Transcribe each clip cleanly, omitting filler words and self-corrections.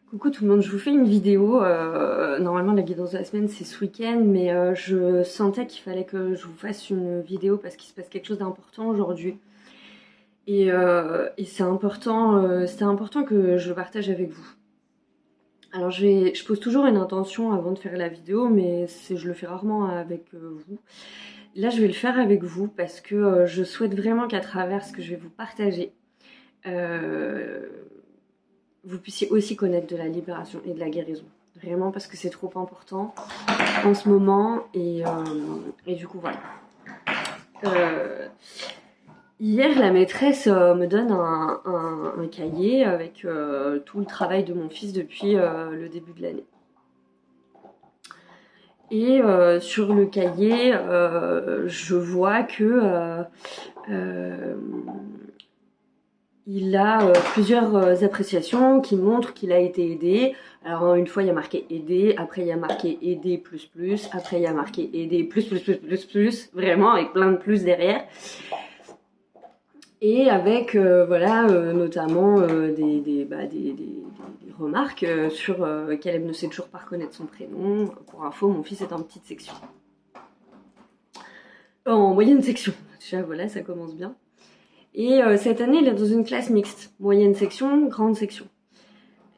Coucou tout le monde, je vous fais une vidéo. Normalement la guidance de la semaine c'est ce week-end, mais je sentais qu'il fallait que je vous fasse une vidéo parce qu'il se passe quelque chose d'important aujourd'hui. Et c'est important que je le partage avec vous. Alors je pose toujours une intention avant de faire la vidéo, mais je le fais rarement avec vous. Là je vais le faire avec vous parce que je souhaite vraiment qu'à travers ce que je vais vous partager, euh, vous puissiez aussi connaître de la libération et de la guérison. Vraiment parce que c'est trop important en ce moment. Et du coup, voilà. Hier, la maîtresse me donne un cahier avec tout le travail de mon fils depuis le début de l'année. Et sur le cahier, je vois que il a plusieurs appréciations qui montrent qu'il a été aidé. Alors une fois il y a marqué aidé, après il y a marqué aidé plus, après il y a marqué aidé plus, vraiment avec plein de plus derrière. Et avec voilà notamment des remarques sur qu'elle ne sait toujours pas reconnaître son prénom. Pour info, mon fils est en petite section. En moyenne section. Déjà voilà, ça commence bien. Et cette année, il est dans une classe mixte, moyenne section, grande section.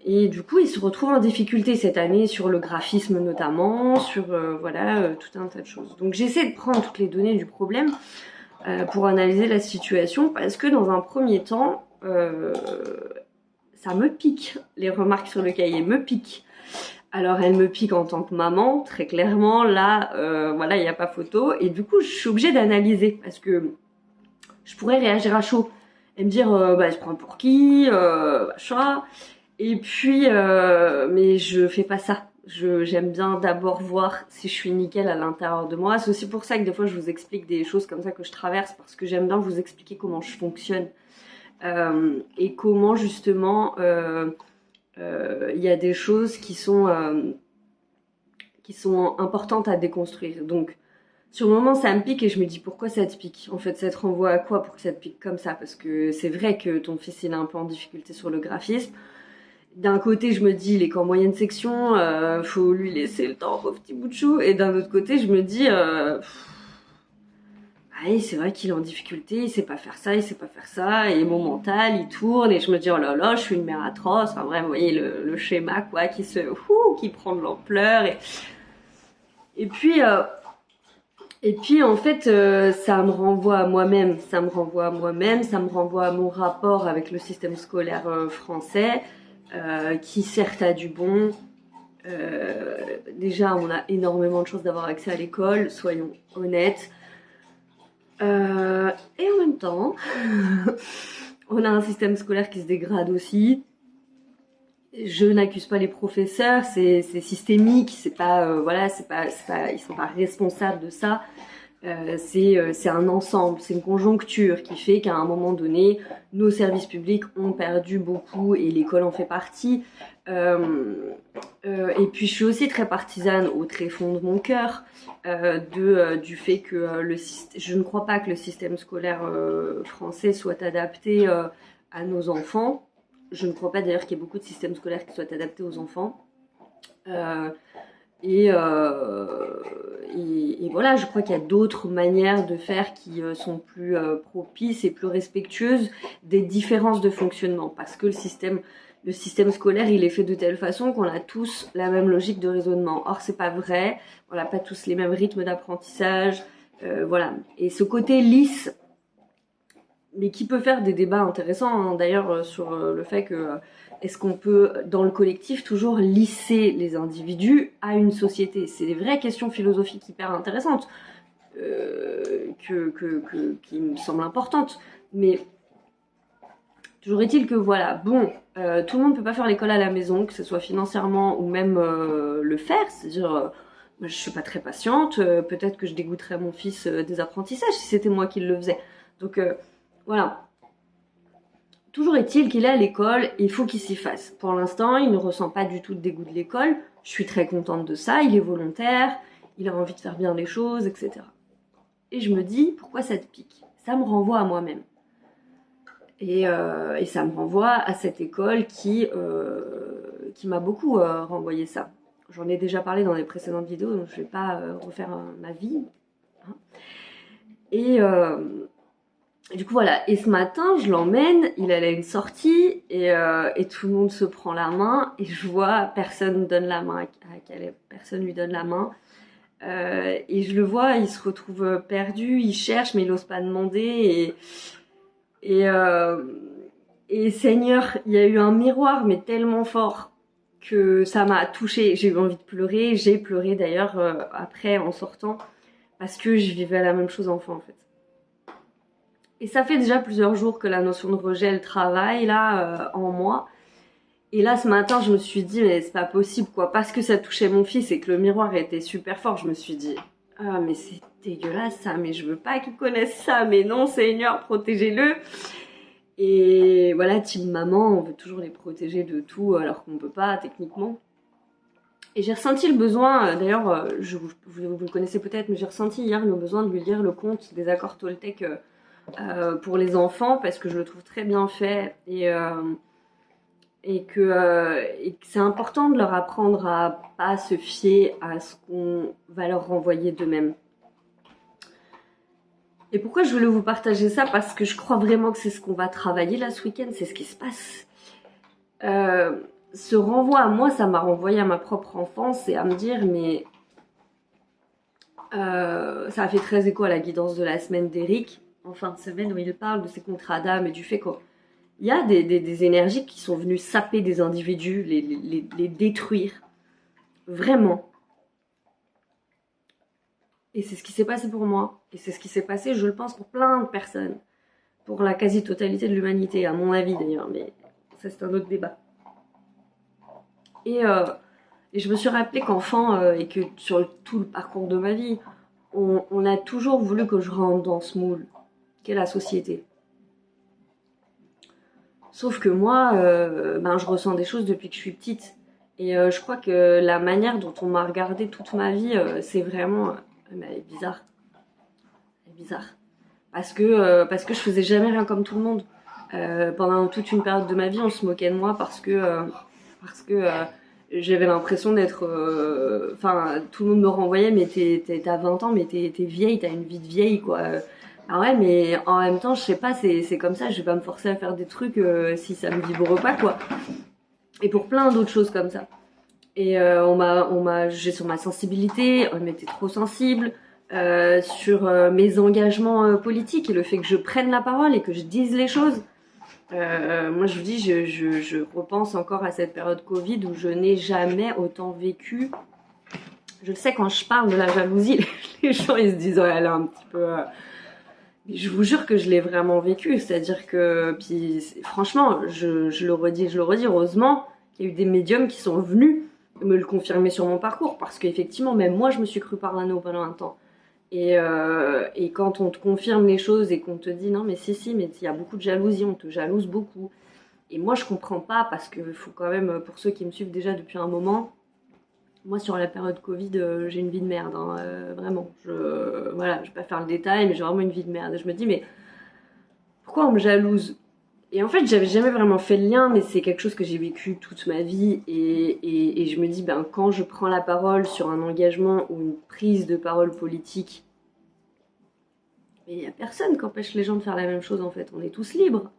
Et du coup, il se retrouve en difficulté cette année sur le graphisme notamment, sur voilà, tout un tas de choses. Donc j'essaie de prendre toutes les données du problème pour analyser la situation, parce que dans un premier temps, ça me pique. Les remarques sur le cahier me piquent. Alors elle me pique en tant que maman, très clairement, là, voilà, il n'y a pas photo. Et du coup, je suis obligée d'analyser, parce que je pourrais réagir à chaud et me dire bah je prends pour qui, machin. Et puis mais je fais pas ça. J'aime bien d'abord voir si je suis nickel à l'intérieur de moi. C'est aussi pour ça que des fois je vous explique des choses comme ça que je traverse, parce que j'aime bien vous expliquer comment je fonctionne et comment justement il y a des choses qui sont importantes à déconstruire. Donc sur le moment, ça me pique et je me dis pourquoi ça te pique. En fait, ça te renvoie à quoi pour que ça te pique comme ça? Parce que c'est vrai que ton fils il est un peu en difficulté sur le graphisme. D'un côté, je me dis il est qu'en moyenne section, faut lui laisser le temps, pauvre petit bout de chou. Et d'un autre côté, je me dis ah, c'est vrai qu'il est en difficulté, il sait pas faire ça, il sait pas faire ça, et mon mental il tourne et je me dis oh là là, je suis une mère atroce. Enfin bref, vous voyez le schéma quoi, qui prend de l'ampleur et puis en fait, ça me renvoie à moi-même, ça me renvoie à mon rapport avec le système scolaire français, qui certes a du bon. Déjà, on a énormément de chance d'avoir accès à l'école, soyons honnêtes. Et en même temps, on a un système scolaire qui se dégrade aussi. Je n'accuse pas les professeurs, c'est systémique, c'est pas voilà, ils sont pas responsables de ça. C'est un ensemble, c'est une conjoncture qui fait qu'à un moment donné, nos services publics ont perdu beaucoup et l'école en fait partie. Et puis je suis aussi très partisane au tréfonds de mon cœur du fait que je ne crois pas que le système scolaire français soit adapté à nos enfants. Je ne crois pas d'ailleurs qu'il y ait beaucoup de systèmes scolaires qui soient adaptés aux enfants. Euh, et, euh, et voilà, je crois qu'il y a d'autres manières de faire qui sont plus propices et plus respectueuses des différences de fonctionnement. Parce que le système scolaire, il est fait de telle façon qu'on a tous la même logique de raisonnement. Or, c'est pas vrai. On n'a pas tous les mêmes rythmes d'apprentissage. Voilà. Et ce côté lisse, mais qui peut faire des débats intéressants, hein, d'ailleurs, sur le fait que est-ce qu'on peut, dans le collectif, toujours lisser les individus à une société? C'est des vraies questions philosophiques hyper intéressantes qui me semblent importantes. Mais toujours est-il que voilà, bon, tout le monde ne peut pas faire l'école à la maison, que ce soit financièrement ou même le faire. C'est-à-dire, je suis pas très patiente, peut-être que je dégoûterais mon fils des apprentissages si c'était moi qui le faisais. Donc voilà. Toujours est-il qu'il est à l'école, il faut qu'il s'y fasse. Pour l'instant, il ne ressent pas du tout de dégoût de l'école. Je suis très contente de ça, il est volontaire, il a envie de faire bien les choses, etc. Et je me dis, pourquoi ça te pique? Ça me renvoie à moi-même. Et ça me renvoie à cette école qui qui m'a beaucoup renvoyé ça. J'en ai déjà parlé dans les précédentes vidéos, donc je vais pas refaire ma vie. Hein. Et du coup voilà, et ce matin je l'emmène, il allait à une sortie et tout le monde se prend la main et je vois personne donne la main à Caleb, personne lui donne la main. Et je le vois, il se retrouve perdu, il cherche mais il n'ose pas demander et Seigneur, il y a eu un miroir mais tellement fort que ça m'a touchée. J'ai eu envie de pleurer, j'ai pleuré d'ailleurs après en sortant parce que je vivais la même chose enfant en fait. Et ça fait déjà plusieurs jours que la notion de rejet elle travaille là en moi. Et là ce matin je me suis dit mais c'est pas possible quoi, parce que ça touchait mon fils et que le miroir était super fort, je me suis dit ah mais c'est dégueulasse ça, mais je veux pas qu'il connaisse ça, mais non Seigneur protégez-le. Et voilà, team maman, on veut toujours les protéger de tout alors qu'on peut pas techniquement. Et j'ai ressenti le besoin, d'ailleurs vous le connaissez peut-être, mais j'ai ressenti hier le besoin de lui lire le conte des accords Toltec pour les enfants parce que je le trouve très bien fait et que c'est important de leur apprendre à pas se fier à ce qu'on va leur renvoyer d'eux-mêmes. Et pourquoi je voulais vous partager ça? Parce que je crois vraiment que c'est ce qu'on va travailler là ce week-end, c'est ce qui se passe. Ce renvoi à moi, ça m'a renvoyé à ma propre enfance et à me dire mais ça a fait très écho à la guidance de la semaine d'Eric en fin de semaine où il parle de ses contrats d'âme et du fait qu'il y a des énergies qui sont venues saper des individus, les détruire vraiment. Et c'est ce qui s'est passé pour moi. Et c'est ce qui s'est passé, je le pense, pour plein de personnes. Pour la quasi-totalité de l'humanité, à mon avis d'ailleurs. Mais ça, c'est un autre débat. Et je me suis rappelé qu'enfant, et que sur tout le parcours de ma vie, on a toujours voulu que je rentre dans ce moule qu'est la société. Sauf que moi, je ressens des choses depuis que je suis petite. Et je crois que la manière dont on m'a regardée toute ma vie, c'est vraiment... mais elle est bizarre. Elle est bizarre. Parce que je faisais jamais rien comme tout le monde. Pendant toute une période de ma vie, on se moquait de moi parce que j'avais l'impression d'être... tout le monde me renvoyait, mais t'as 20 ans, mais t'es vieille, t'as une vie de vieille, quoi. Ah ouais, mais en même temps, je sais pas, c'est comme ça, je vais pas me forcer à faire des trucs si ça me vibre pas, quoi. Et pour plein d'autres choses comme ça. Et on m'a jugé sur ma sensibilité, on m'était trop sensible, sur mes engagements politiques et le fait que je prenne la parole et que je dise les choses. Moi je vous dis, je repense encore à cette période Covid où je n'ai jamais autant vécu. Je sais quand je parle de la jalousie, les gens ils se disent oh elle est un petit peu... Je vous jure que je l'ai vraiment vécu, c'est-à-dire que, puis franchement, je le redis, heureusement qu'il y a eu des médiums qui sont venus me le confirmer sur mon parcours, parce qu'effectivement, même moi, je me suis cru parano pendant un temps. Et quand on te confirme les choses et qu'on te dit non mais si, mais il y a beaucoup de jalousie, on te jalouse beaucoup. Et moi, je comprends pas, parce que faut quand même, pour ceux qui me suivent déjà depuis un moment, moi, sur la période Covid, j'ai une vie de merde, hein, vraiment. Je vais pas faire le détail, mais j'ai vraiment une vie de merde. Et je me dis, mais pourquoi on me jalouse? Et en fait, j'avais jamais vraiment fait le lien, mais c'est quelque chose que j'ai vécu toute ma vie. Et je me dis, quand je prends la parole sur un engagement ou une prise de parole politique, il n'y a personne qui empêche les gens de faire la même chose, en fait. On est tous libres.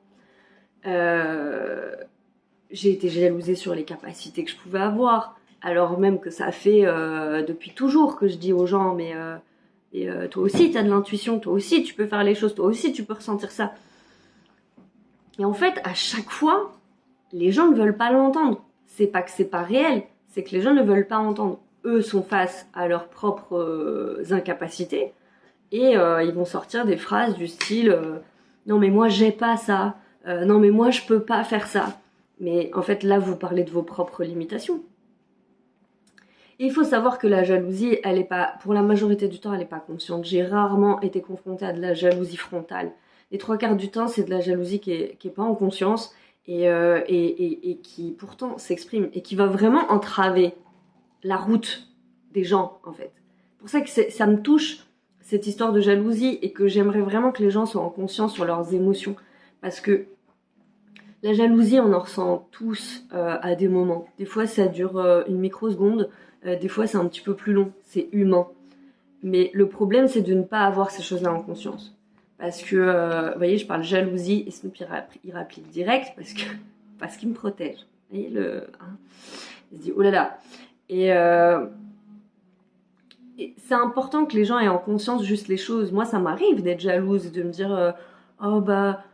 J'ai été jalousée sur les capacités que je pouvais avoir. Alors même que ça fait depuis toujours que je dis aux gens, mais toi aussi tu as de l'intuition, toi aussi tu peux faire les choses, toi aussi tu peux ressentir ça. Et en fait, à chaque fois, les gens ne veulent pas l'entendre. C'est pas que c'est pas réel, c'est que les gens ne veulent pas entendre. Eux sont face à leurs propres incapacités et ils vont sortir des phrases du style non mais moi j'ai pas ça, non mais moi je peux pas faire ça. Mais en fait là vous parlez de vos propres limitations. Il faut savoir que la jalousie, elle est pas, pour la majorité du temps, elle n'est pas consciente. J'ai rarement été confrontée à de la jalousie frontale. Les 3/4 du temps, c'est de la jalousie qui est pas en conscience et qui pourtant s'exprime et qui va vraiment entraver la route des gens, en fait. C'est pour ça que ça me touche, cette histoire de jalousie, et que j'aimerais vraiment que les gens soient en conscience sur leurs émotions. Parce que La jalousie, on en ressent tous à des moments. Des fois, ça dure une microseconde, des fois, c'est un petit peu plus long. C'est humain. Mais le problème, c'est de ne pas avoir ces choses-là en conscience. Parce que, vous voyez, je parle jalousie et Snoop, il rapplique direct parce qu'il me protège. Vous voyez, il se dit, oh là là. Et c'est important que les gens aient en conscience juste les choses. Moi, ça m'arrive d'être jalouse, de me dire, oh bah...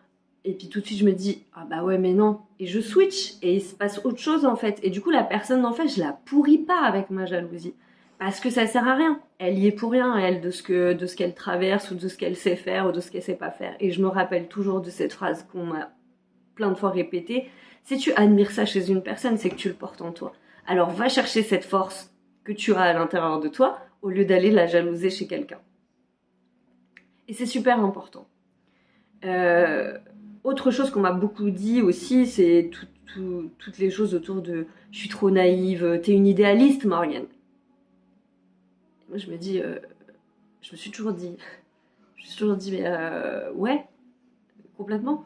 Et puis tout de suite, je me dis, ah bah ouais, mais non. Et je switch, et il se passe autre chose en fait. Et du coup, la personne en fait, je la pourris pas avec ma jalousie. Parce que ça sert à rien. Elle y est pour rien, elle, de ce qu'elle traverse, ou de ce qu'elle sait faire, ou de ce qu'elle sait pas faire. Et je me rappelle toujours de cette phrase qu'on m'a plein de fois répétée. Si tu admires ça chez une personne, c'est que tu le portes en toi. Alors va chercher cette force que tu as à l'intérieur de toi, au lieu d'aller la jalouser chez quelqu'un. Et c'est super important. Autre chose qu'on m'a beaucoup dit aussi, c'est toutes les choses autour de « je suis trop naïve, t'es une idéaliste, Morgane ». Moi, je me dis, je me suis toujours dit, mais ouais, complètement.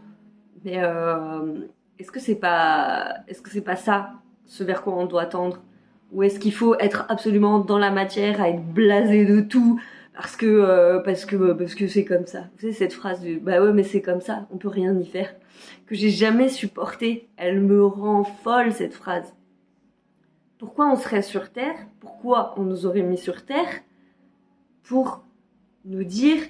Mais est-ce que c'est pas ça, ce vers quoi on doit tendre? Ou est-ce qu'il faut être absolument dans la matière, à être blasé de tout, parce que c'est comme ça. Vous savez, cette phrase du bah ouais, mais c'est comme ça, on peut rien y faire, que j'ai jamais supportée. Elle me rend folle, cette phrase. Pourquoi on serait sur Terre? Pourquoi on nous aurait mis sur Terre pour nous dire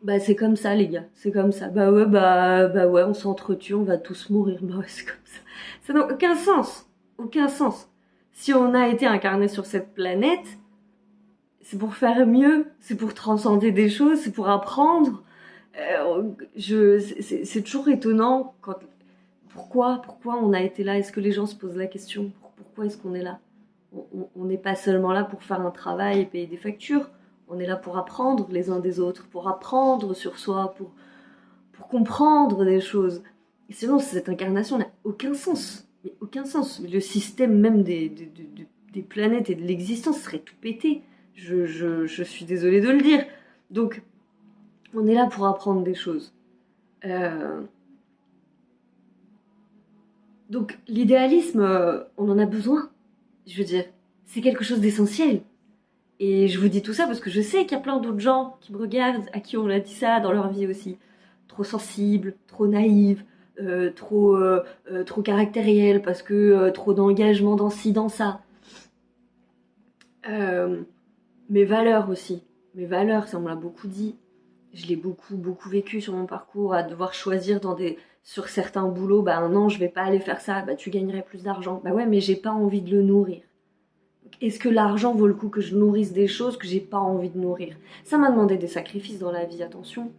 bah c'est comme ça, les gars, c'est comme ça. Bah ouais, on s'entretue, on va tous mourir. Bah ouais, c'est comme ça. Ça n'a aucun sens. Aucun sens. Si on a été incarné sur cette planète, c'est pour faire mieux, c'est pour transcender des choses, c'est pour apprendre. C'est toujours étonnant pourquoi on a été là. Est-ce que les gens se posent la question? Pourquoi est-ce qu'on est là? On n'est pas seulement là pour faire un travail et payer des factures. On est là pour apprendre les uns des autres, pour apprendre sur soi, pour comprendre des choses. Et sinon, cette incarnation n'a aucun sens. Mais aucun sens. Le système même des planètes et de l'existence serait tout pété. Je suis désolée de le dire. Donc, on est là pour apprendre des choses. Donc, l'idéalisme, on en a besoin. Je veux dire, c'est quelque chose d'essentiel. Et je vous dis tout ça parce que je sais qu'il y a plein d'autres gens qui me regardent, à qui on a dit ça dans leur vie aussi. Trop sensible, trop naïve, trop caractériel, parce que trop d'engagement dans ci, dans ça. Mes valeurs aussi. Mes valeurs, ça on me l'a beaucoup dit. Je l'ai beaucoup vécu sur mon parcours, à devoir choisir sur certains boulots, bah non, je vais pas aller faire ça, bah tu gagnerais plus d'argent. Bah ouais, mais j'ai pas envie de le nourrir. Est-ce que l'argent vaut le coup que je nourrisse des choses que j'ai pas envie de nourrir? Ça m'a demandé des sacrifices dans la vie, attention,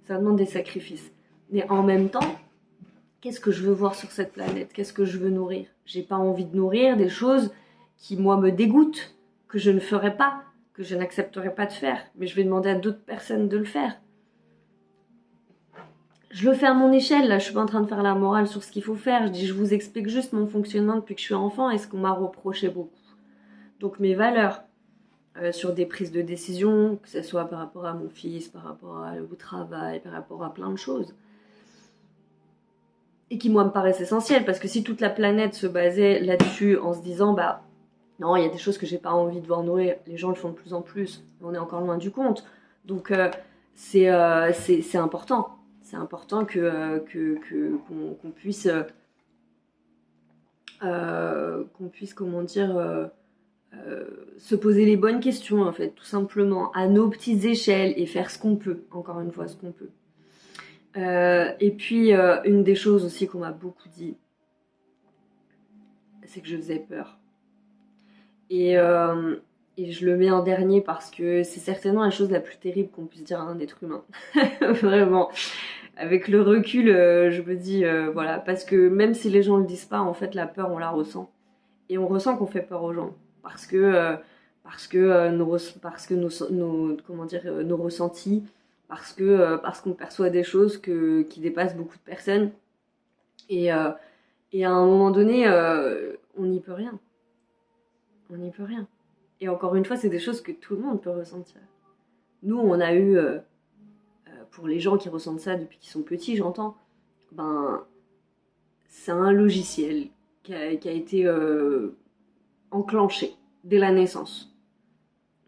ça demande des sacrifices. Mais en même temps, qu'est-ce que je veux voir sur cette planète? Qu'est-ce que je veux nourrir? J'ai pas envie de nourrir des choses qui, moi, me dégoûtent, que je ne ferai pas, que je n'accepterai pas de faire, mais je vais demander à d'autres personnes de le faire. Je le fais à mon échelle, là, je suis pas en train de faire la morale sur ce qu'il faut faire. Je vous explique juste mon fonctionnement depuis que je suis enfant et ce qu'on m'a reproché beaucoup. Donc mes valeurs sur des prises de décision, que ce soit par rapport à mon fils, par rapport au travail, par rapport à plein de choses. Et qui, moi, me paraissent essentielles, parce que si toute la planète se basait là-dessus en se disant, bah, non, il y a des choses que j'ai pas envie de voir nourrir, les gens le font de plus en plus, on est encore loin du compte. Donc c'est important. C'est important qu'on puisse, comment dire, se poser les bonnes questions, en fait, tout simplement, à nos petites échelles, et faire ce qu'on peut, encore une fois, ce qu'on peut. Et puis, une des choses aussi qu'on m'a beaucoup dit, c'est que je faisais peur. Et je le mets en dernier parce que c'est certainement la chose la plus terrible qu'on puisse dire à un être humain. Vraiment. Avec le recul, je me dis, voilà, parce que même si les gens le disent pas, en fait, la peur, on la ressent. Et on ressent qu'on fait peur aux gens. Parce que nos ressentis, parce qu'on perçoit des choses qui dépassent beaucoup de personnes. Et à un moment donné, on n'y peut rien. On n'y peut rien. Et encore une fois, c'est des choses que tout le monde peut ressentir. Nous, on a eu, pour les gens qui ressentent ça depuis qu'ils sont petits, j'entends, ben, c'est un logiciel qui a été enclenché dès la naissance.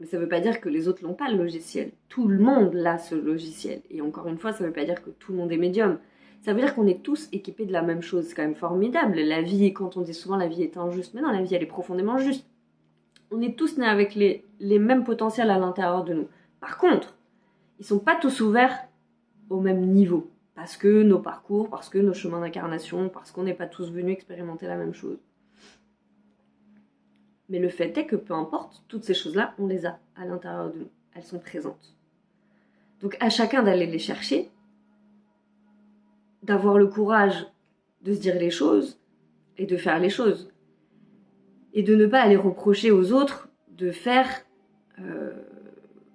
Mais ça ne veut pas dire que les autres n'ont pas le logiciel. Tout le monde a ce logiciel. Et encore une fois, ça ne veut pas dire que tout le monde est médium. Ça veut dire qu'on est tous équipés de la même chose. C'est quand même formidable. La vie, quand on dit souvent la vie est injuste, mais non, la vie, elle est profondément juste. On est tous nés avec les mêmes potentiels à l'intérieur de nous. Par contre, ils ne sont pas tous ouverts au même niveau. Parce que nos parcours, parce que nos chemins d'incarnation, parce qu'on n'est pas tous venus expérimenter la même chose. Mais le fait est que peu importe, toutes ces choses-là, on les a à l'intérieur de nous. Elles sont présentes. Donc à chacun d'aller les chercher, d'avoir le courage de se dire les choses et de faire les choses. Et de ne pas aller reprocher aux autres de faire,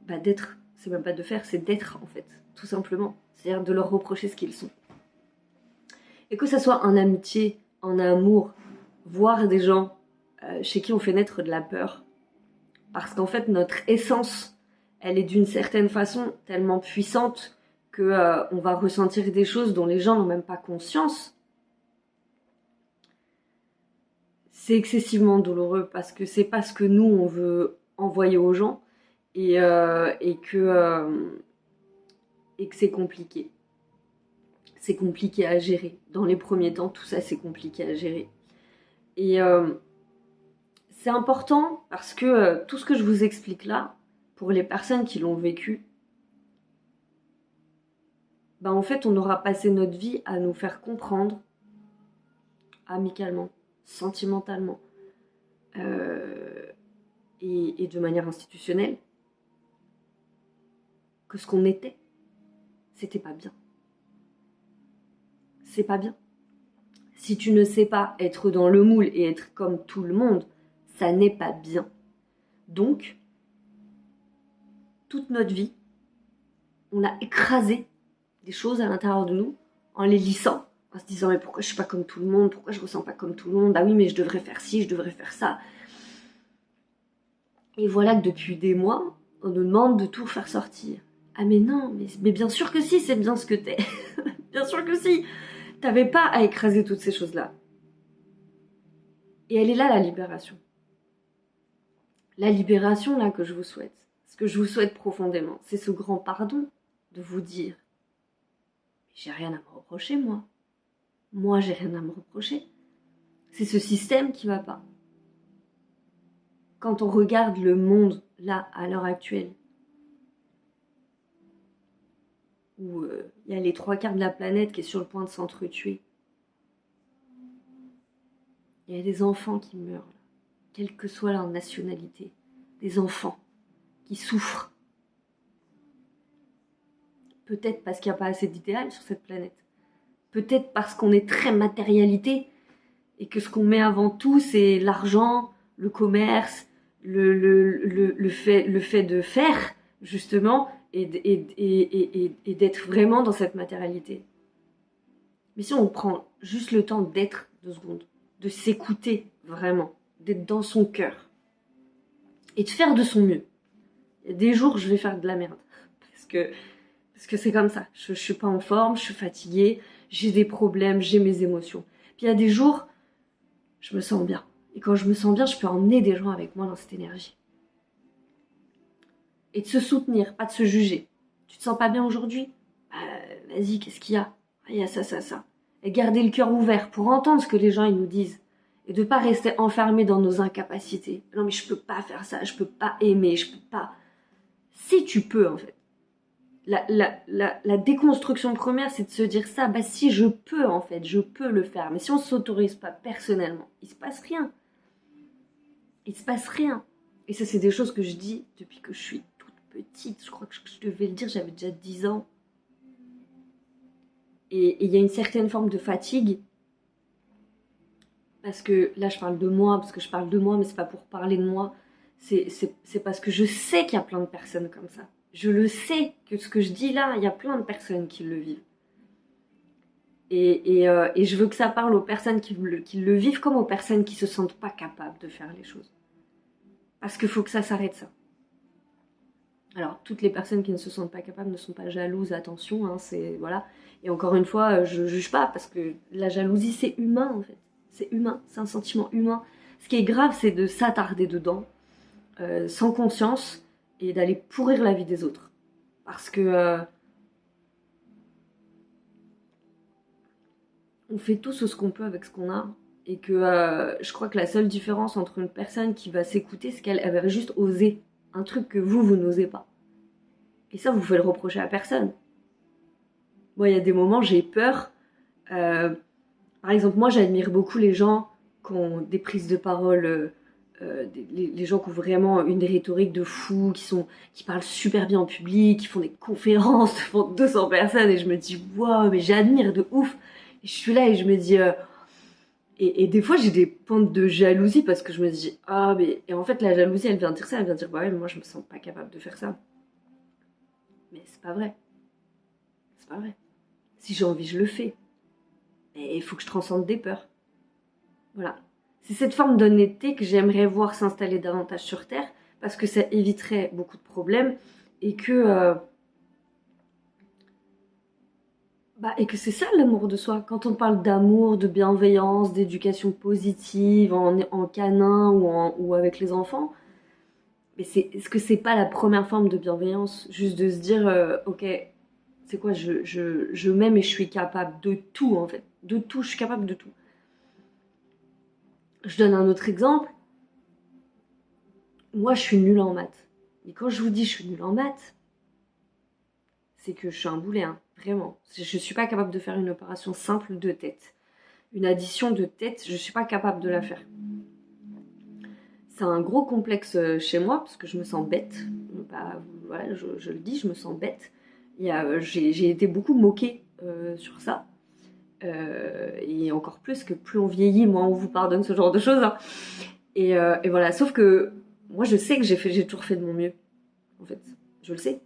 d'être, c'est même pas de faire, c'est d'être en fait, tout simplement. C'est-à-dire de leur reprocher ce qu'ils sont. Et que ça soit en amitié, en amour, voir des gens chez qui on fait naître de la peur. Parce qu'en fait, notre essence, elle est d'une certaine façon tellement puissante que on va ressentir des choses dont les gens n'ont même pas conscience. C'est excessivement douloureux parce que c'est pas ce que nous, on veut envoyer aux gens et que c'est compliqué. C'est compliqué à gérer. Dans les premiers temps, tout ça, c'est compliqué à gérer. Et c'est important parce que tout ce que je vous explique là, pour les personnes qui l'ont vécu, en fait, on aura passé notre vie à nous faire comprendre, amicalement, sentimentalement, et de manière institutionnelle, que ce qu'on était, c'était pas bien. C'est pas bien. Si tu ne sais pas être dans le moule et être comme tout le monde, ça n'est pas bien. Donc, toute notre vie, on a écrasé des choses à l'intérieur de nous en les lissant, en se disant mais pourquoi je suis pas comme tout le monde, pourquoi je ressens pas comme tout le monde, ah oui mais je devrais faire ci, je devrais faire ça. Et voilà que depuis des mois, on nous demande de tout faire sortir. Ah mais non, mais bien sûr que si, c'est bien ce que t'es. Bien sûr que si. T'avais pas à écraser toutes ces choses-là. Et elle est là la libération. La libération là que je vous souhaite, ce que je vous souhaite profondément, c'est ce grand pardon de vous dire j'ai rien à me reprocher moi. Moi j'ai rien à me reprocher. C'est ce système qui va pas. Quand on regarde le monde là à l'heure actuelle, où y a les 3/4 de la planète qui est sur le point de s'entretuer. Il y a des enfants qui meurent, là, quelle que soit leur nationalité. Des enfants qui souffrent. Peut-être parce qu'il n'y a pas assez d'idéal sur cette planète. Peut-être parce qu'on est très matérialité et que ce qu'on met avant tout, c'est l'argent, le commerce, le fait de faire, justement, et d'être vraiment dans cette matérialité. Mais si on prend juste le temps d'être 2 secondes, de s'écouter vraiment, d'être dans son cœur, et de faire de son mieux. Il y a des jours, je vais faire de la merde, parce que c'est comme ça. Je suis pas en forme, je suis fatiguée, j'ai des problèmes, j'ai mes émotions. Puis il y a des jours, je me sens bien. Et quand je me sens bien, je peux emmener des gens avec moi dans cette énergie. Et de se soutenir, pas de se juger. Tu te sens pas bien aujourd'hui ? Vas-y, qu'est-ce qu'il y a ? Il y a ça, ça, ça. Et garder le cœur ouvert pour entendre ce que les gens ils nous disent. Et de pas rester enfermé dans nos incapacités. Non mais je peux pas faire ça, je peux pas aimer, je peux pas... Si tu peux en fait. La déconstruction première, c'est de se dire ça, si je peux en fait, je peux le faire. Mais si on ne s'autorise pas personnellement, il se passe rien. Il se passe rien. Et ça, c'est des choses que je dis depuis que je suis toute petite. Je crois que je devais le dire, j'avais déjà 10 ans. Et il y a une certaine forme de fatigue. Parce que là, je parle de moi, mais c'est pas pour parler de moi. C'est parce que je sais qu'il y a plein de personnes comme ça. Je le sais que ce que je dis là, il y a plein de personnes qui le vivent. Et je veux que ça parle aux personnes qui le vivent comme aux personnes qui se sentent pas capables de faire les choses. Parce qu'il faut que ça s'arrête ça. Alors, toutes les personnes qui ne se sentent pas capables ne sont pas jalouses, attention, hein, c'est, voilà. Et encore une fois, je juge pas, parce que la jalousie, c'est humain, en fait. C'est humain, c'est un sentiment humain. Ce qui est grave, c'est de s'attarder dedans, sans conscience, et d'aller pourrir la vie des autres. Parce que on fait tous ce qu'on peut avec ce qu'on a, et que je crois que la seule différence entre une personne qui va s'écouter, c'est qu'elle va juste oser un truc que vous n'osez pas. Et ça, vous pouvez le reprocher à personne. Moi, il y a des moments, j'ai peur. Par exemple, moi, j'admire beaucoup les gens qui ont des prises de parole, les gens qui ont vraiment une rhétorique de fou, qui parlent super bien en public, qui font des conférences devant 200 personnes, et je me dis, waouh, mais j'admire de ouf. Et je suis là et je me dis... et des fois, j'ai des pentes de jalousie parce que je me dis, ah, mais... Et en fait, la jalousie, elle vient dire ça, elle vient dire, bah ouais, mais moi, je me sens pas capable de faire ça. Mais c'est pas vrai. C'est pas vrai. Si j'ai envie, je le fais. Et il faut que je transcende des peurs. Voilà. C'est cette forme d'honnêteté que j'aimerais voir s'installer davantage sur Terre, parce que ça éviterait beaucoup de problèmes, et que, et que c'est ça l'amour de soi. Quand on parle d'amour, de bienveillance, d'éducation positive, en canin ou avec les enfants, mais est-ce que c'est pas la première forme de bienveillance? Juste de se dire, ok, c'est quoi, je m'aime et je suis capable de tout, en fait. De tout, je suis capable de tout. Je donne un autre exemple. Moi, je suis nulle en maths. Et quand je vous dis je suis nulle en maths, c'est que je suis un boulet, hein, vraiment. Je suis pas capable de faire une opération simple de tête. Une addition de tête, je suis pas capable de la faire. C'est un gros complexe chez moi, parce que je me sens bête. Bah, voilà, je le dis, je me sens bête. J'ai été beaucoup moquée sur ça. Et encore plus que plus on vieillit, moins on vous pardonne ce genre de choses. Hein. Et voilà, sauf que moi je sais que j'ai toujours fait de mon mieux. En fait, je le sais.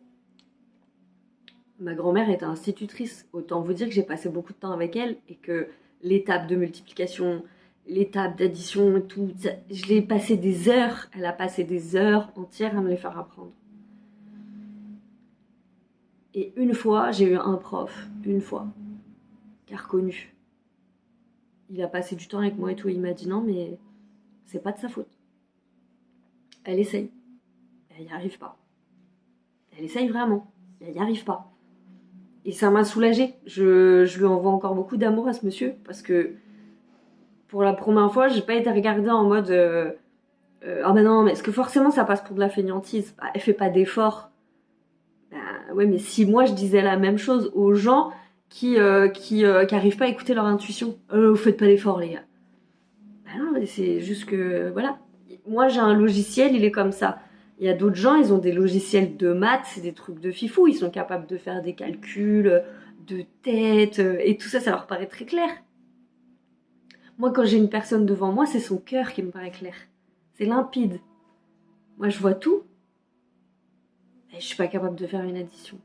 Ma grand-mère était institutrice. Autant vous dire que j'ai passé beaucoup de temps avec elle et que l'étape de multiplication, l'étape d'addition et tout, je l'ai passé des heures. Elle a passé des heures entières à me les faire apprendre. Et une fois, j'ai eu un prof, une fois, qui a reconnu. Il a passé du temps avec moi et tout. Il m'a dit non, mais c'est pas de sa faute. Elle essaye. Elle n'y arrive pas. Elle essaye vraiment. Elle n'y arrive pas. Et ça m'a soulagée. Je lui envoie encore beaucoup d'amour à ce monsieur parce que pour la première fois, j'ai pas été regardée en mode ah ben non, mais est-ce que forcément ça passe pour de la fainéantise? Bah, elle fait pas d'effort. Bah, ouais, mais si moi je disais la même chose aux gens qui arrivent pas à écouter leur intuition, vous faites pas d'effort, les gars. Bah non, c'est juste que voilà. Moi j'ai un logiciel, il est comme ça. Il y a d'autres gens, ils ont des logiciels de maths, c'est des trucs de fifou, ils sont capables de faire des calculs de tête, et tout ça, ça leur paraît très clair. Moi, quand j'ai une personne devant moi, c'est son cœur qui me paraît clair. C'est limpide. Moi, je vois tout, et je suis pas capable de faire une addition.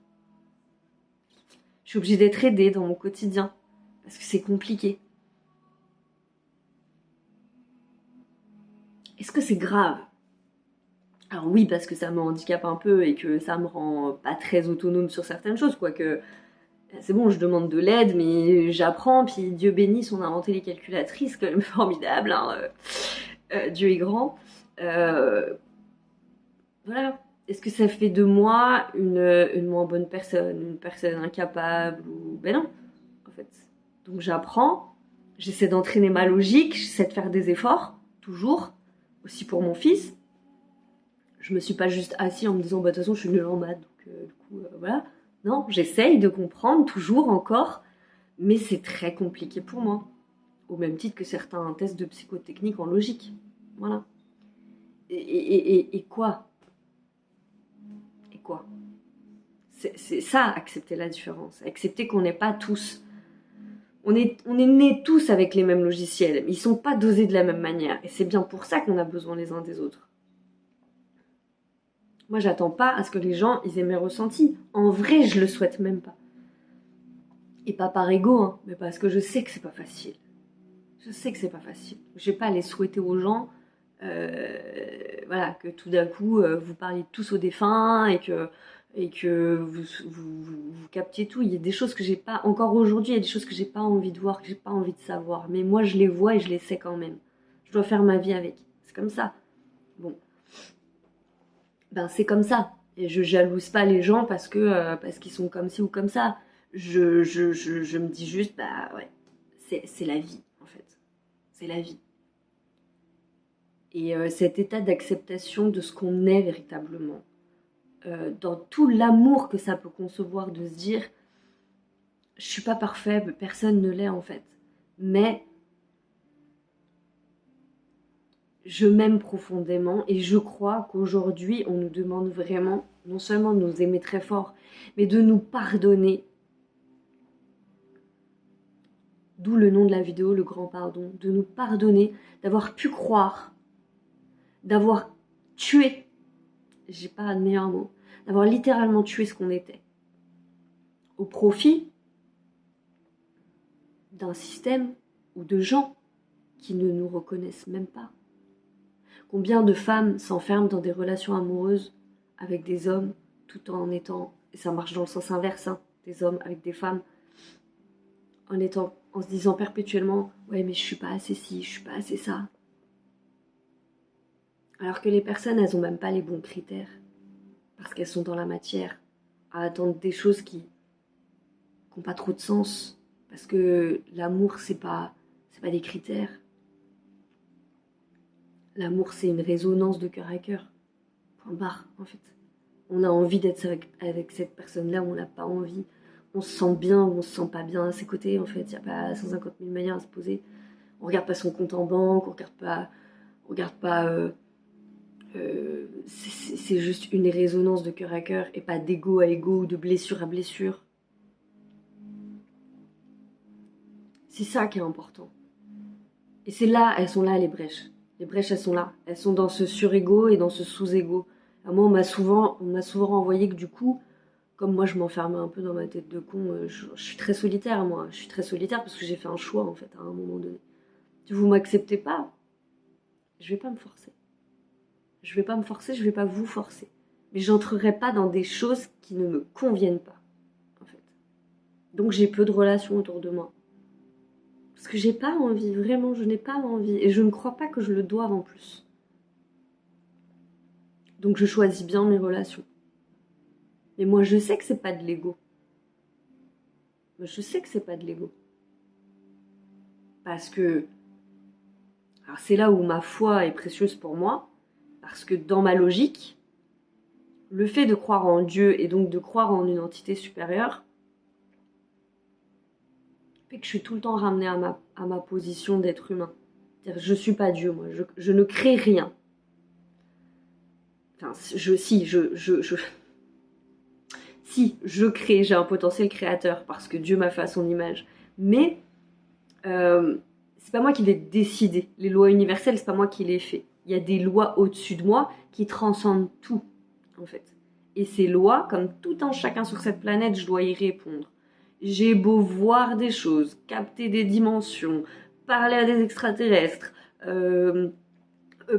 Je suis obligée d'être aidée dans mon quotidien, parce que c'est compliqué. Est-ce que c'est grave? Alors oui, parce que ça me handicape un peu et que ça me rend pas très autonome sur certaines choses, quoique c'est bon, je demande de l'aide, mais j'apprends, puis Dieu bénisse, on a inventé les calculatrices, quand même formidable, hein, Dieu est grand. Voilà. Est-ce que ça fait de moi une moins bonne personne, une personne incapable ou... Ben non, en fait. Donc j'apprends, j'essaie d'entraîner ma logique, j'essaie de faire des efforts, toujours, aussi pour mon fils. Je me suis pas juste assis en me disant, bah de toute façon je suis nulle en maths, donc du coup, voilà. Non, j'essaye de comprendre, toujours, encore, mais c'est très compliqué pour moi. Au même titre que certains tests de psychotechnique en logique. Voilà. Et quoi? Et quoi? C'est ça, accepter la différence. Accepter qu'on n'est pas tous. On est nés tous avec les mêmes logiciels. Ils sont pas dosés de la même manière. Et c'est bien pour ça qu'on a besoin les uns des autres. Moi, j'attends pas à ce que les gens ils aient mes ressentis. En vrai, je le souhaite même pas. Et pas par ego, hein, mais parce que je sais que c'est pas facile. Je sais que c'est pas facile. Je vais pas les souhaiter aux gens. Voilà. voilà, que tout d'un coup, vous parliez tous aux défunts et que vous captiez tout. Il y a des choses que j'ai pas, encore aujourd'hui, il y a des choses que j'ai pas envie de voir, que j'ai pas envie de savoir. Mais moi, je les vois et je les sais quand même. Je dois faire ma vie avec. C'est comme ça. Bon. Ben, c'est comme ça. Et je jalouse pas les gens parce qu'ils sont comme ci ou comme ça. Je me dis juste, bah ouais, c'est la vie, en fait. C'est la vie. Et cet état d'acceptation de ce qu'on est véritablement, dans tout l'amour que ça peut concevoir de se dire, je suis pas parfait, personne ne l'est en fait. Mais je m'aime profondément et je crois qu'aujourd'hui, on nous demande vraiment, non seulement de nous aimer très fort, mais de nous pardonner. D'où le nom de la vidéo, le grand pardon. De nous pardonner, d'avoir pu croire, d'avoir tué, j'ai pas de meilleur mot, d'avoir littéralement tué ce qu'on était. Au profit d'un système ou de gens qui ne nous reconnaissent même pas. Combien de femmes s'enferment dans des relations amoureuses avec des hommes tout en étant, et ça marche dans le sens inverse, hein, des hommes avec des femmes, en se disant perpétuellement ouais mais je suis pas assez ci, je suis pas assez ça. Alors que les personnes, elles ont même pas les bons critères parce qu'elles sont dans la matière à attendre des choses qui n'ont pas trop de sens parce que l'amour c'est pas des critères. L'amour, c'est une résonance de cœur à cœur. Point barre, en fait. On a envie d'être avec cette personne-là, on n'a pas envie. On se sent bien ou on se sent pas bien à ses côtés, en fait. Il n'y a pas 150 000 manières à se poser. On regarde pas son compte en banque, on regarde pas. C'est juste une résonance de cœur à cœur et pas d'ego à ego ou de blessure à blessure. C'est ça qui est important. Et c'est là, elles sont là les brèches. Les brèches, elles sont là. Elles sont dans ce sur-ego et dans ce sous-ego. Moi, on m'a souvent renvoyé que du coup, comme moi, je m'enfermais un peu dans ma tête de con, je suis très solitaire, moi. Je suis très solitaire parce que j'ai fait un choix, en fait, à un moment donné. Si vous m'acceptez pas, je vais pas me forcer. Je vais pas me forcer, je vais pas vous forcer. Mais j'entrerai pas dans des choses qui ne me conviennent pas, en fait. Donc j'ai peu de relations autour de moi. Parce que j'ai pas envie, vraiment, je n'ai pas envie. Et je ne crois pas que je le doive en plus. Donc je choisis bien mes relations. Mais moi je sais que c'est pas de l'ego. Je sais que c'est pas de l'ego. Parce que... Alors c'est là où ma foi est précieuse pour moi. Parce que dans ma logique, le fait de croire en Dieu et donc de croire en une entité supérieure fait que je suis tout le temps ramenée à ma position d'être humain. C'est-à-dire, je suis pas Dieu, moi. Je ne crée rien. Enfin, si, je crée, j'ai un potentiel créateur parce que Dieu m'a fait à son image. Mais c'est pas moi qui l'ai décidé. Les lois universelles, c'est pas moi qui les fait. Il y a des lois au-dessus de moi qui transcendent tout, en fait. Et ces lois, comme tout un chacun sur cette planète, je dois y répondre. J'ai beau voir des choses, capter des dimensions, parler à des extraterrestres,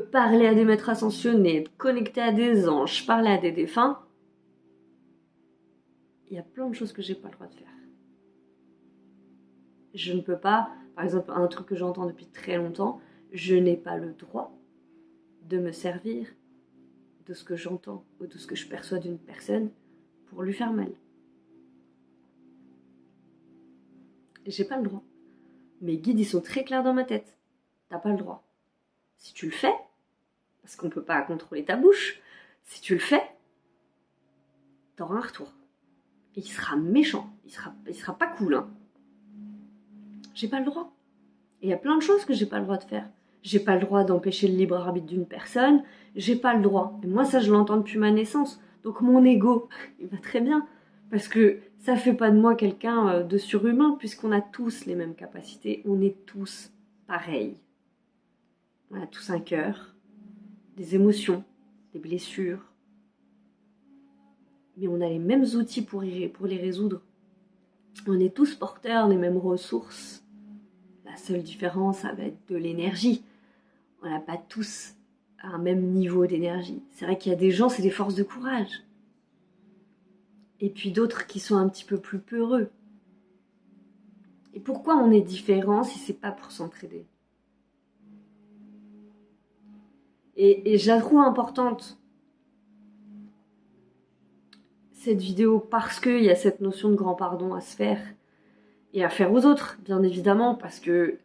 parler à des maîtres ascensionnés, connecter à des anges, parler à des défunts, il y a plein de choses que j'ai pas le droit de faire. Je ne peux pas, par exemple, un truc que j'entends depuis très longtemps, je n'ai pas le droit de me servir de ce que j'entends ou de ce que je perçois d'une personne pour lui faire mal. J'ai pas le droit. Mes guides, ils sont très clairs dans ma tête. T'as pas le droit. Si tu le fais, parce qu'on peut pas contrôler ta bouche, si tu le fais, t'auras un retour. Et il sera méchant. Il sera pas cool, hein. J'ai pas le droit. Et il y a plein de choses que j'ai pas le droit de faire. J'ai pas le droit d'empêcher le libre arbitre d'une personne. J'ai pas le droit. Et moi, ça, je l'entends depuis ma naissance. Donc mon ego, il va très bien. Parce que ça fait pas de moi quelqu'un de surhumain, puisqu'on a tous les mêmes capacités. On est tous pareils. On a tous un cœur, des émotions, des blessures. Mais on a les mêmes outils pour les résoudre. On est tous porteurs des mêmes ressources. La seule différence, ça va être de l'énergie. On n'a pas tous à un même niveau d'énergie. C'est vrai qu'il y a des gens, c'est des forces de courage. Et puis d'autres qui sont un petit peu plus peureux. Et pourquoi on est différent si c'est pas pour s'entraider? Et je la trouve importante, cette vidéo, parce qu'il y a cette notion de grand pardon à se faire et à faire aux autres, bien évidemment, parce que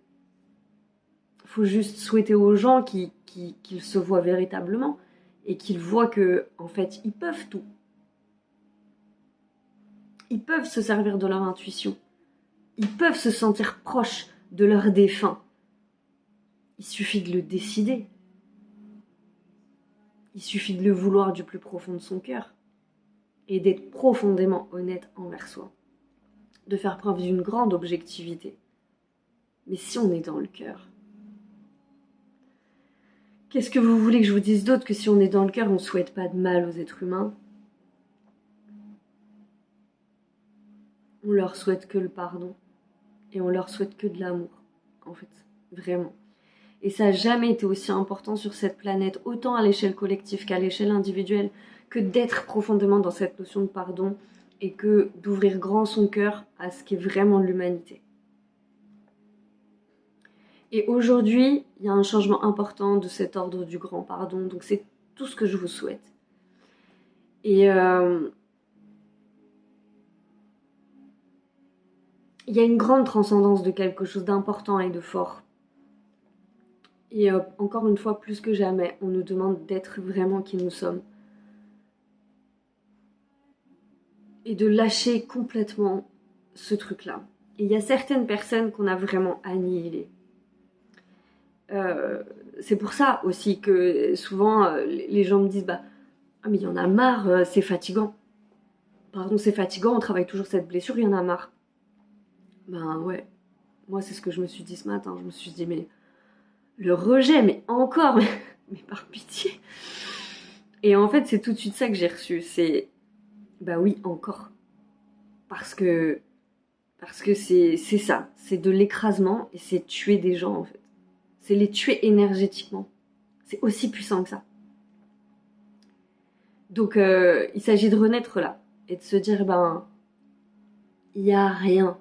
faut juste souhaiter aux gens qu'ils se voient véritablement et qu'ils voient que, en fait, ils peuvent tout. Ils peuvent se servir de leur intuition. Ils peuvent se sentir proches de leur défunt. Il suffit de le décider. Il suffit de le vouloir du plus profond de son cœur et d'être profondément honnête envers soi. De faire preuve d'une grande objectivité. Mais si on est dans le cœur, qu'est-ce que vous voulez que je vous dise d'autre que si on est dans le cœur, on ne souhaite pas de mal aux êtres humains? On leur souhaite que le pardon. Et on leur souhaite que de l'amour, en fait, vraiment. Et ça n'a jamais été aussi important sur cette planète, autant à l'échelle collective qu'à l'échelle individuelle, que d'être profondément dans cette notion de pardon et que d'ouvrir grand son cœur à ce qui est vraiment l'humanité. Et aujourd'hui, il y a un changement important de cet ordre du grand pardon, donc c'est tout ce que je vous souhaite. Et il y a une grande transcendance de quelque chose d'important et de fort. Et encore une fois, plus que jamais, on nous demande d'être vraiment qui nous sommes. Et de lâcher complètement ce truc-là. Et il y a certaines personnes qu'on a vraiment annihilées. C'est pour ça aussi que souvent les gens me disent bah, ah mais il y en a marre, c'est fatigant. Pardon, c'est fatigant, on travaille toujours cette blessure, il y en a marre. Ben ouais, moi c'est ce que je me suis dit ce matin. Je me suis dit mais le rejet, mais encore, mais par pitié. Et en fait c'est tout de suite ça que j'ai reçu, c'est bah oui encore. Parce que c'est ça, c'est de l'écrasement et c'est tuer des gens en fait. C'est les tuer énergétiquement. C'est aussi puissant que ça. Donc il s'agit de renaître là et de se dire ben il n'y a rien.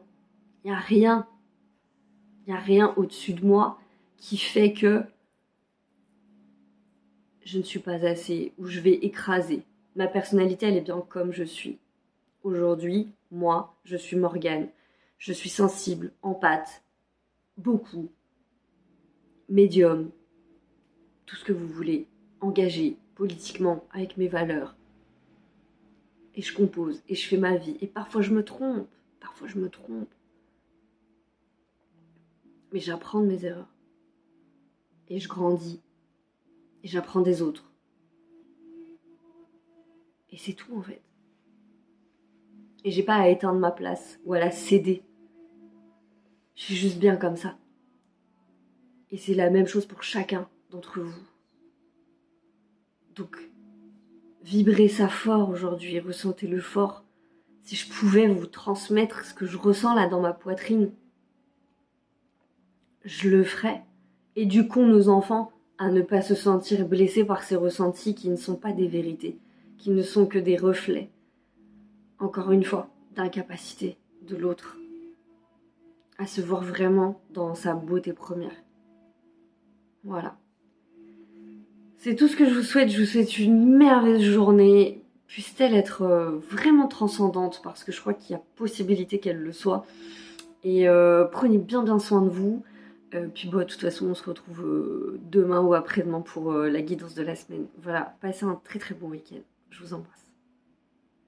Il n'y a rien. Il n'y a rien au-dessus de moi qui fait que je ne suis pas assez ou je vais écraser. Ma personnalité, elle est bien comme je suis. Aujourd'hui, moi, je suis Morgane. Je suis sensible, empathe, beaucoup, médium, tout ce que vous voulez, engagée politiquement avec mes valeurs. Et je compose, et je fais ma vie. Et parfois je me trompe, Mais j'apprends de mes erreurs. Et je grandis. Et j'apprends des autres. Et c'est tout en fait. Et j'ai pas à éteindre ma place ou à la céder. Je suis juste bien comme ça. Et c'est la même chose pour chacun d'entre vous. Donc, vibrez ça fort aujourd'hui, ressentez-le fort. Si je pouvais vous transmettre ce que je ressens là dans ma poitrine, je le ferais. Éduquons nos enfants à ne pas se sentir blessés par ces ressentis qui ne sont pas des vérités, qui ne sont que des reflets, encore une fois, d'incapacité de l'autre à se voir vraiment dans sa beauté première. Voilà. C'est tout ce que je vous souhaite. Je vous souhaite une merveilleuse journée. Puisse-t-elle être vraiment transcendante parce que je crois qu'il y a possibilité qu'elle le soit. Et prenez bien soin de vous. Puis bon, de toute façon, on se retrouve demain ou après-demain pour la guidance de la semaine. Voilà, passez un très bon week-end. Je vous embrasse.